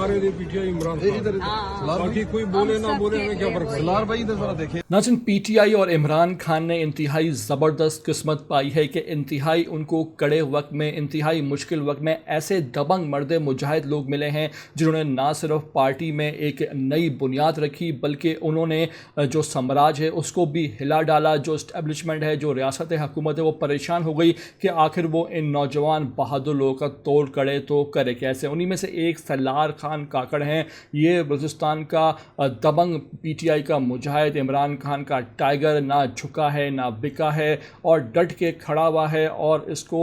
हमारे लिए पीटीआई इमरान खान, बाकी कोई बोले ना बोले हमें क्या फर्क पड़ता है। भाई इधर जरा देखें। नाज़रीन, पीटीआई और इमरान खान ने इंतहाई ज़बरदस्त किस्मत पाई है कि इंतहाई उनको कड़े वक्त में, इंतहाई मुश्किल वक्त में ऐसे दबंग मर्द मुजाहिद लोग मिले हैं जिन्होंने ना सिर्फ पार्टी में एक नई बुनियाद रखी बल्कि उन्होंने जो साम्राज्य है उसको भी हिला डाला। जो इस्टेब्लिशमेंट है, जो रियासत हुकूमत है, वो परेशान हो गई कि आखिर वो इन नौजवान बहादुर लोगों का तोड़ करे तो करे कैसे। उन्हीं में से एक सलार खान काकड़ हैं। ये बलूचिस्तान का दबंग पीटीआई का मुजाहिद, इमरान खान का टाइगर, ना झुका है ना बिका है और डट के खड़ा हुआ है और इसको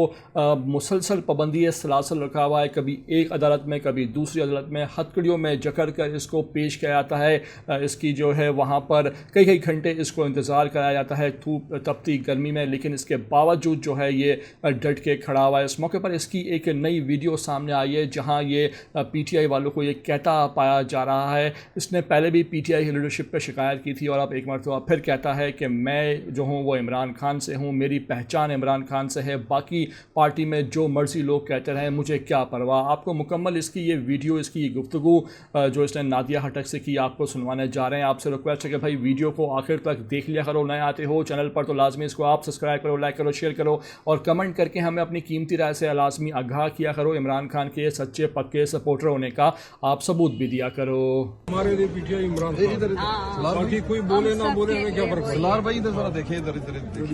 मुसलसल पाबंदी सलासल रखा हुआ है। कभी एक अदालत में, कभी दूसरी अदालत में, हथकड़ियों में जकड़ कर इसको पेश किया जाता है। इसकी जो है वहाँ पर कई कई घंटे इसको इंतज़ार कराया जाता है धूप तपती गर्मी में, लेकिन इसके बावजूद जो है ये डट के खड़ा हुआ है। इस मौके पर इसकी एक नई वीडियो सामने आई है जहाँ ये पीटीआई वालों को ये कहता पाया जा रहा है। इसने पहले भी पीटीआई लीडरशिप पर शिकायत की थी और अब एक मरतबा फिर कहता है कि मैं जो हूँ वो इमरान खान से हूँ, मेरी पहचान इमरान खान से है, बाकी पार्टी में जो मर्जी लोग कहते रहें, मुझे क्या परवाह। आपको मुकम्मल इसकी ये वीडियो, इसकी ये गुफ्तगू जो इसने नादिया हटक से की आपको सुनवाने जा रहे हैं। आपसे रिक्वेस्ट है कि भाई वीडियो को आखिर तक देख लिया करो। नए आते हो चैनल पर तो लाजमी इसको आप सब्सक्राइब करो, लाइक करो, शेयर करो और कमेंट करके हमें अपनी कीमती राय से लाजमी आगाह किया करो। इमरान खान के सच्चे पक्के सपोर्टर होने का आप सबूत भी दिया करो। हमारे लिए पीटीआई इमरान खान, बाकी कोई बोले ना बोले हमें क्या फर्क पड़ता है। भाई इधर जरा देखें, इधर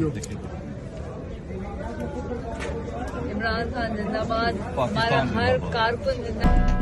देखिए। इमरान खान जिंदाबाद, हमारा हर कारकुन जिंदाबाद।